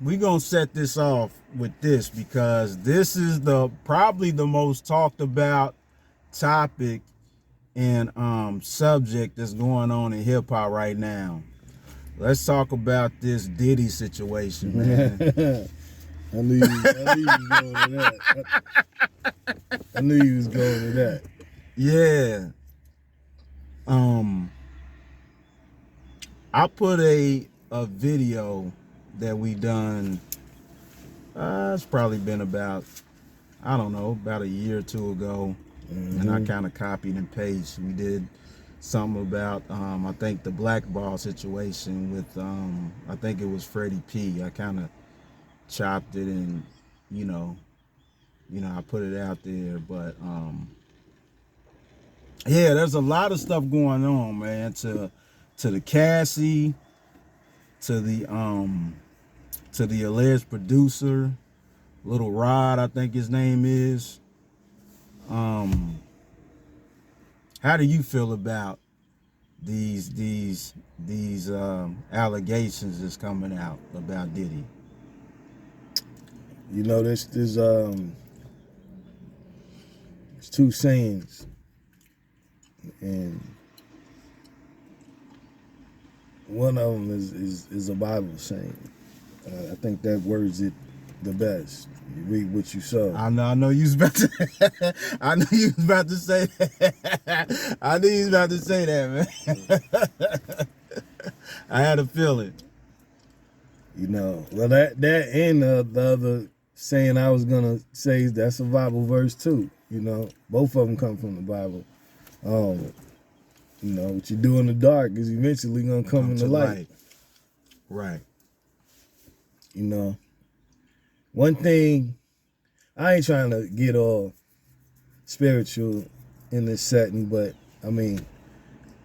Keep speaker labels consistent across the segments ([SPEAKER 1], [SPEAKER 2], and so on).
[SPEAKER 1] we gonna set this off with this because this is probably the most talked about topic and subject that's going on in hip hop right now. Let's talk about this Diddy situation, man.
[SPEAKER 2] I knew you was going to that. I knew you was going to that.
[SPEAKER 1] Yeah. I put a video that we done. It's probably been about, I don't know, about a year or two ago. And I kind of copied and pasted. We did something about, I think the blackball situation with, I think it was Freddie P. I kind of chopped it and, you know, I put it out there. But, yeah, there's a lot of stuff going on, man, to the Cassie, to the alleged producer, Little Rod, I think his name is. How do you feel about these allegations that's coming out about Diddy?
[SPEAKER 2] You know, there's two sayings, and one of them is a Bible saying. I think that words it the best. You reap what you sow.
[SPEAKER 1] I know you was about to I knew you was about to say that. I knew you was about to say that, man. I had a feeling.
[SPEAKER 2] You know, well that and the other saying I was gonna say, that's a Bible verse too. You know, both of them come from the Bible. You know, what you do in the dark is eventually gonna come in the light.
[SPEAKER 1] Right.
[SPEAKER 2] You know, one thing, I ain't trying to get all spiritual in this setting, but I mean,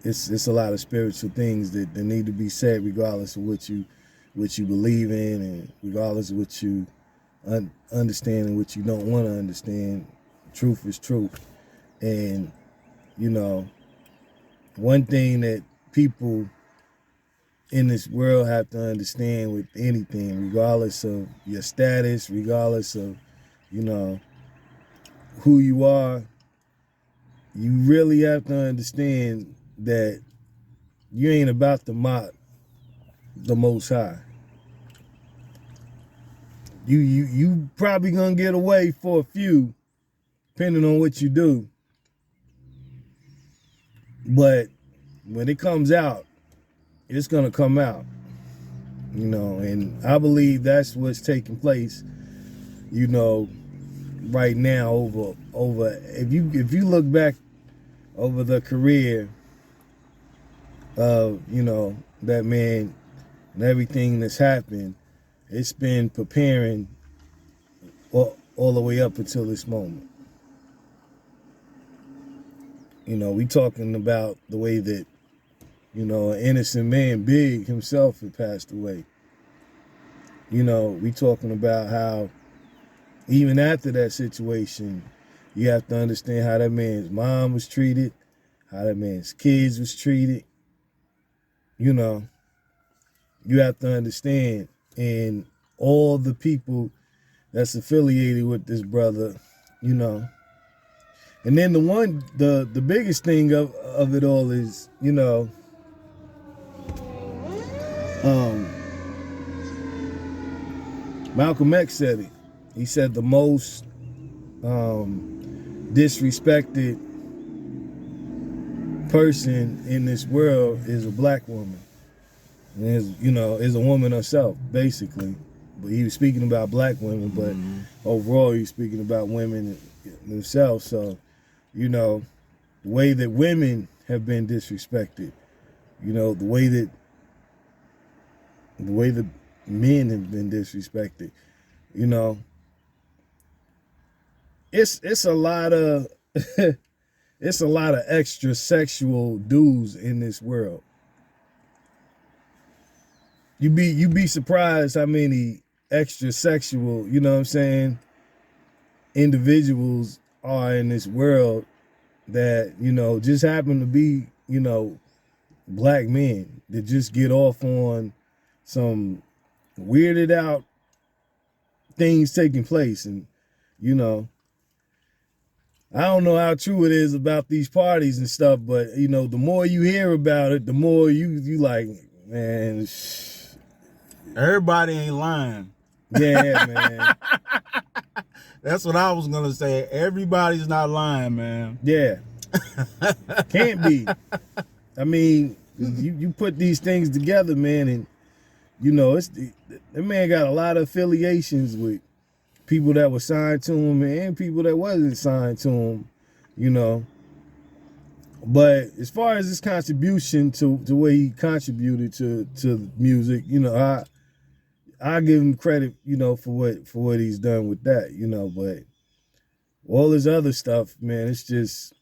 [SPEAKER 2] it's a lot of spiritual things that need to be said, regardless of what you believe in, and regardless of what you understand and what you don't want to understand. Truth is truth. And, you know, one thing that people in this world have to understand with anything, regardless of your status, regardless of, you know, who you are, you really have to understand that you ain't about to mock the Most High. You probably gonna get away for a few, depending on what you do. But when it comes out, it's gonna come out. You know, and I believe that's what's taking place, you know, right now over if you look back over the career of, you know, that man and everything that's happened, it's been preparing all the way up until this moment. You know, we talking about the way that, you know, an innocent man, Big himself, had passed away. You know, we talking about how even after that situation, you have to understand how that man's mom was treated, how that man's kids was treated. You know, you have to understand, and all the people that's affiliated with this brother, you know. And then the biggest thing of it all is, you know, Malcolm X said it. He said the most disrespected person in this world is a black woman. And is a woman herself, basically. But he was speaking about black women, but overall he was speaking about women themselves. So, you know, the way that women have been disrespected, you know, the way that men have been disrespected, you know, it's a lot of it's a lot of extra sexual dudes in this world. You be surprised how many extra sexual, you know what I'm saying, individuals are in this world that, you know, just happen to be, you know, black men that just get off on some weirded out things taking place. And, you know, I don't know how true it is about these parties and stuff, but, you know, the more you hear about it, the more you like, man.
[SPEAKER 1] Everybody ain't lying.
[SPEAKER 2] Yeah, man.
[SPEAKER 1] That's what I was going to say. Everybody's not lying, man.
[SPEAKER 2] Yeah. Can't be. I mean, you put these things together, man, and, you know, that man got a lot of affiliations with people that were signed to him and people that wasn't signed to him, you know. But as far as his contribution to the way he contributed to music, you know, I give him credit, you know, for what he's done with that, you know. But all this other stuff, man, it's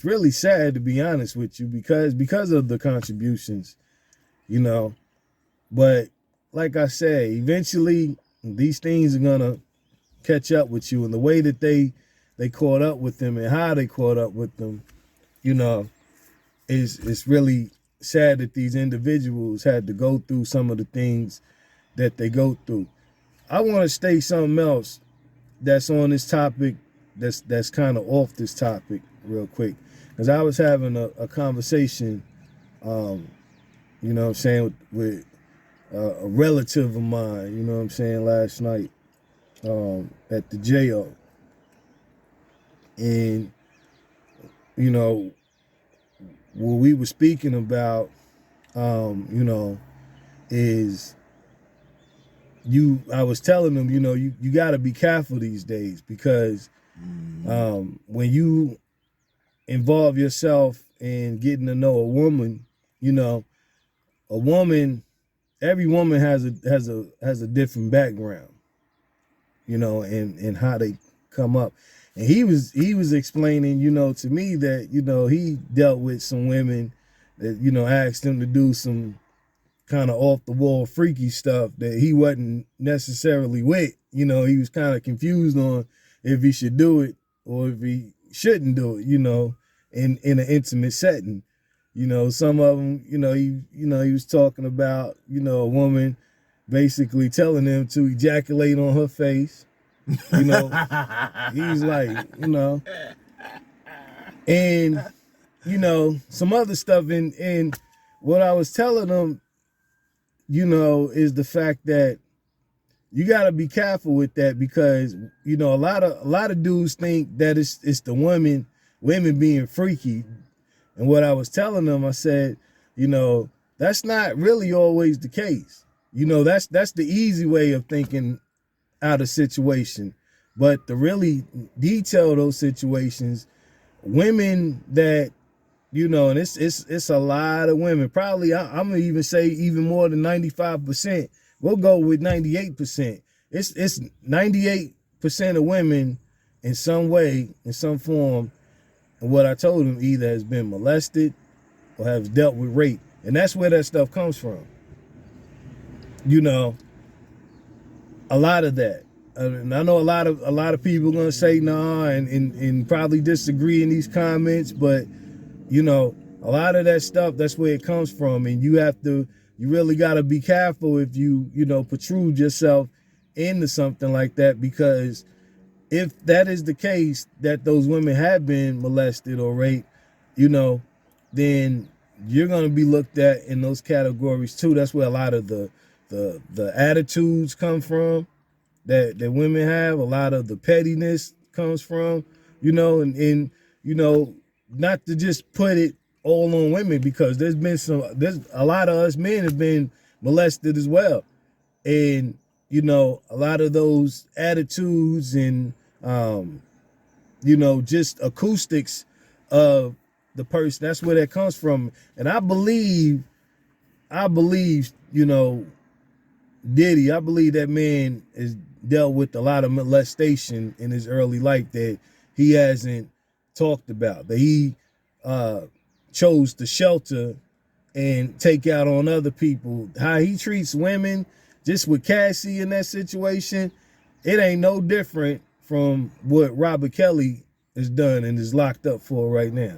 [SPEAKER 2] really sad, to be honest with you, because of the contributions, you know. But like I say, eventually these things are gonna catch up with you, and the way that they caught up with them and how they caught up with them, you know, it's really sad that these individuals had to go through some of the things that they go through. I want to state something else that's on this topic, that's kind of off this topic real quick, because I was having a conversation, you know what I'm saying, with a relative of mine, you know what I'm saying, last night at the jail. And, you know, what we were speaking about, you know, is I was telling them, you know, you got to be careful these days, because when you involve yourself in getting to know a woman, you know, every woman has a different background, you know, and how they come up. And he was explaining, you know, to me that, you know, he dealt with some women that, you know, asked him to do some kind of off the wall freaky stuff that he wasn't necessarily with. You know, he was kind of confused on if he should do it or if he shouldn't do it, you know, in an intimate setting. You know, some of them, he was talking about, you know, a woman basically telling him to ejaculate on her face. You know, he's like, you know, and, you know, some other stuff. And what I was telling them, you know, is the fact that you got to be careful with that, because, you know, a lot of dudes think that it's the women being freaky. And what I was telling them, I said, you know, that's not really always the case. You know, that's the easy way of thinking out of situation. But to really detail those situations, women that, you know, and it's a lot of women, probably I'm gonna even say even more than 95%. We'll go with 98%. It's 98% of women in some way, in some form, and what I told him, either has been molested or has dealt with rape. And that's where that stuff comes from. You know, a lot of that. And I know a lot of people are gonna say nah and probably disagree in these comments, but, you know, a lot of that stuff, that's where it comes from. And you really got to be careful if you know, protrude yourself into something like that, because if that is the case, that those women have been molested or raped, you know, then you're going to be looked at in those categories too. That's where a lot of the attitudes come from that women have. A lot of the pettiness comes from, you know, and you know, not to just put it all on women, because there's a lot of us men have been molested as well. And, you know, a lot of those attitudes and, you know, just acoustics of the person, that's where that comes from. And I believe, you know, Diddy, I believe that man has dealt with a lot of molestation in his early life that he hasn't talked about, that he chose to shelter and take out on other people. How he treats women, just with Cassie in that situation, it ain't no different from what Robert Kelly has done and is locked up for right now.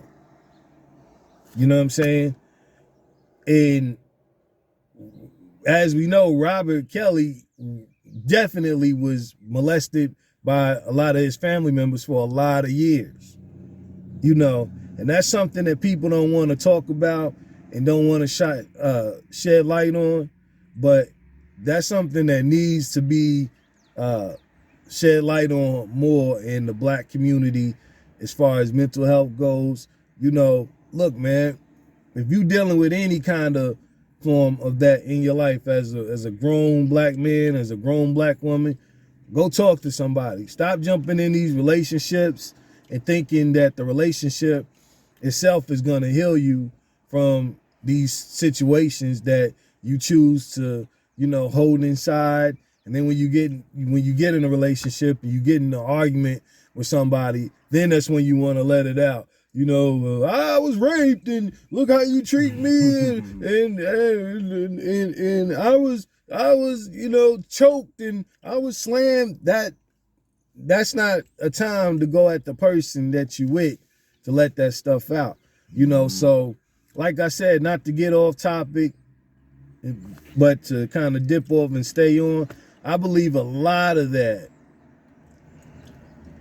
[SPEAKER 2] You know what I'm saying? And as we know, Robert Kelly definitely was molested by a lot of his family members for a lot of years, you know, and that's something that people don't want to talk about and don't want to shed light on, but that's something that needs to be shed light on more in the black community as far as mental health goes. You know, look, man, if you dealing with any kind of form of that in your life as a grown black man, as a grown black woman, go talk to somebody. Stop jumping in these relationships and thinking that the relationship itself is going to heal you from these situations that you choose to, you know, hold inside. And then when you get in a relationship and you get in an argument with somebody, then that's when you want to let it out. You know, I was raped and look how you treat me, and I was, you know, choked and I was slammed. That's not a time to go at the person that you with to let that stuff out. You know, so like I said, not to get off topic, but to kind of dip off and stay on, I believe a lot of that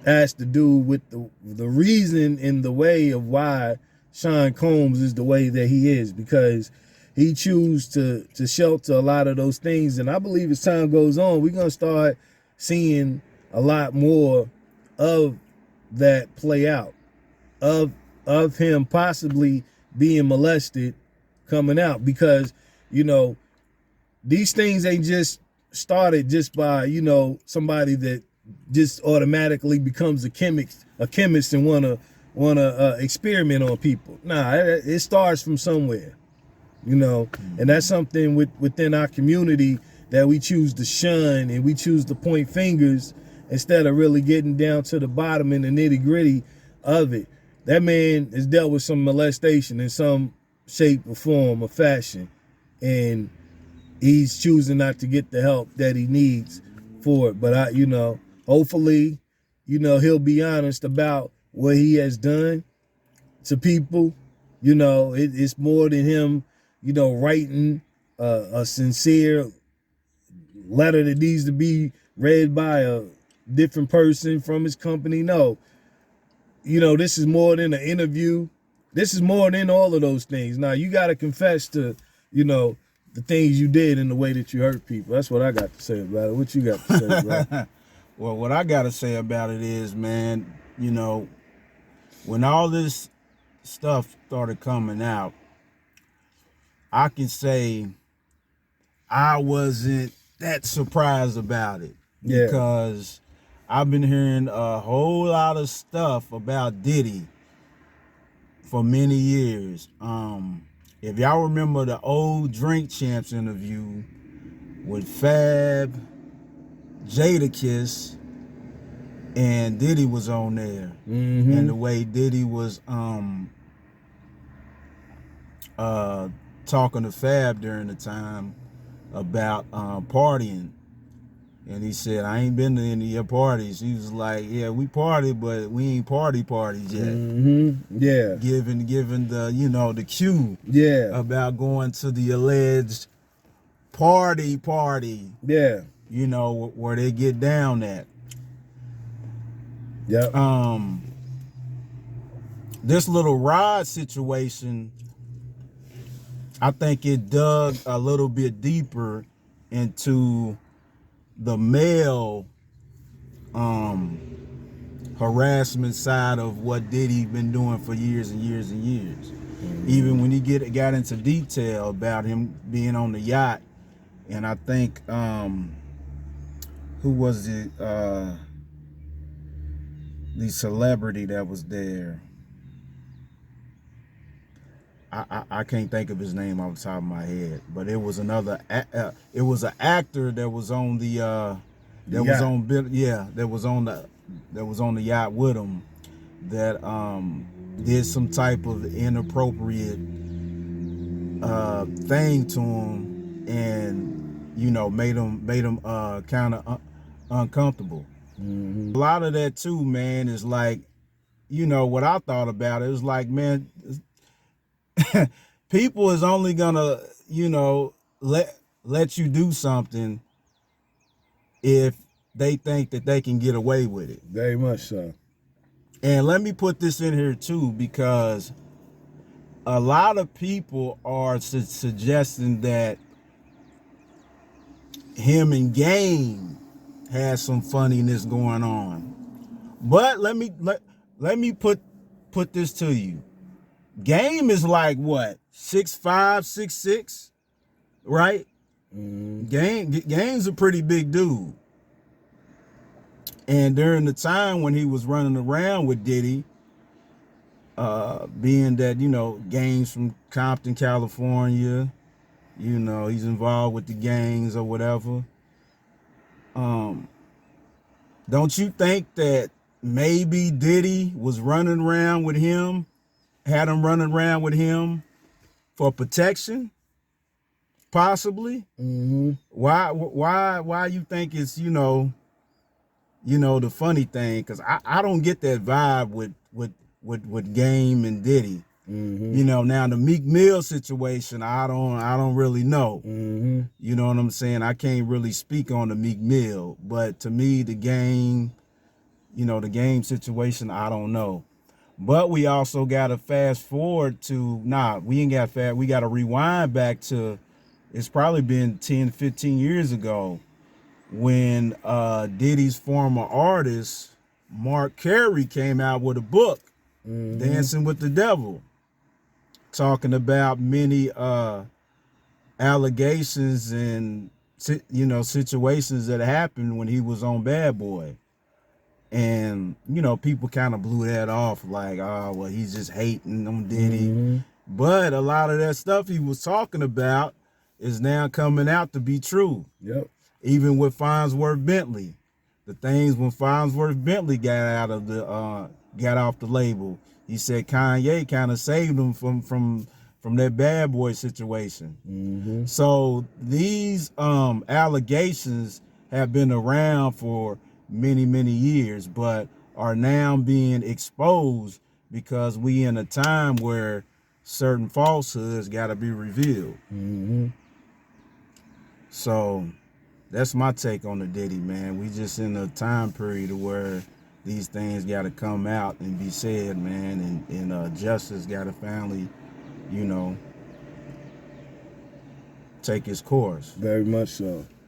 [SPEAKER 2] has to do with the reason and the way of why Sean Combs is the way that he is, because he chooses to shelter a lot of those things. And I believe as time goes on, we're going to start seeing a lot more of that play out, of him possibly being molested coming out, because, you know, these things ain't just started just by, you know, somebody that just automatically becomes a chemist and wanna experiment on people. Nah, it starts from somewhere, you know, and that's something within our community that we choose to shun and we choose to point fingers instead of really getting down to the bottom and the nitty gritty of it. That man has dealt with some molestation in some shape or form or fashion, and he's choosing not to get the help that he needs for it. But you know, hopefully, you know, he'll be honest about what he has done to people. You know, it's more than him, you know, writing a sincere letter that needs to be read by a different person from his company. No, you know, this is more than an interview. This is more than all of those things. Now, you got to confess to, you know, the things you did and the way that you hurt people. That's what I got to say about it. What you got to say about it?
[SPEAKER 1] Well, what I got to say about it is, man, you know, when all this stuff started coming out, I can say I wasn't that surprised about it.
[SPEAKER 2] Yeah.
[SPEAKER 1] Because I've been hearing a whole lot of stuff about Diddy for many years. If y'all remember the old Drink Champs interview with Fab, Jadakiss, and Diddy was on there, and the way Diddy was talking to Fab during the time about partying, and he said, I ain't been to any of your parties. He was like, yeah, we party, but we ain't parties yet.
[SPEAKER 2] Yeah.
[SPEAKER 1] Giving the, you know, the cue about going to the alleged party,
[SPEAKER 2] yeah,
[SPEAKER 1] you know, where they get down at.
[SPEAKER 2] Yep.
[SPEAKER 1] This little ride situation, I think it dug a little bit deeper into the male harassment side of what Diddy been doing for years and years and years. Even when he got into detail about him being on the yacht, and I think who was it? The celebrity that was there. I can't think of his name off the top of my head, but it was another. It was an actor that was on the that was on the yacht with him, that did some type of inappropriate thing to him, and you know made him kind of uncomfortable. A lot of that too, man, is like, you know, what I thought about it was like, man, people is only gonna, you know, let you do something if they think that they can get away with it.
[SPEAKER 2] Very much so.
[SPEAKER 1] And let me put this in here too, because a lot of people are suggesting that him and Game has some funniness going on. But let me put this to you. Game is like what, 6'5", 6'6", right? Game's a pretty big dude. And during the time when he was running around with Diddy, being that, you know, Game's from Compton, California, you know, he's involved with the gangs or whatever. Don't you think that maybe Diddy was running around with him, had him running around with him for protection? Possibly. Why you think it's, you know, the funny thing? Because I don't get that vibe with Game and Diddy. You know, now the Meek Mill situation, I don't really know. You know what I'm saying? I can't really speak on the Meek Mill, but to me, the Game, you know, the Game situation, I don't know. But we also got to fast forward to, we got to rewind back to, it's probably been 10, 15 years ago when Diddy's former artist, Mark Carey, came out with a book, Dancing with the Devil, talking about many allegations and, you know, situations that happened when he was on Bad Boy. And, you know, people kind of blew that off like, oh, well, he's just hating on Diddy. But a lot of that stuff he was talking about is now coming out to be true.
[SPEAKER 2] Yep.
[SPEAKER 1] Even with Farnsworth Bentley. The things when Farnsworth Bentley got off the label, he said Kanye kind of saved him from that Bad Boy situation. So these allegations have been around for many, many years, but are now being exposed because we in a time where certain falsehoods got to be revealed. So that's my take on the Diddy, man. We just in a time period where these things got to come out and be said, man, and justice got to finally, you know, take its course.
[SPEAKER 2] Very much so.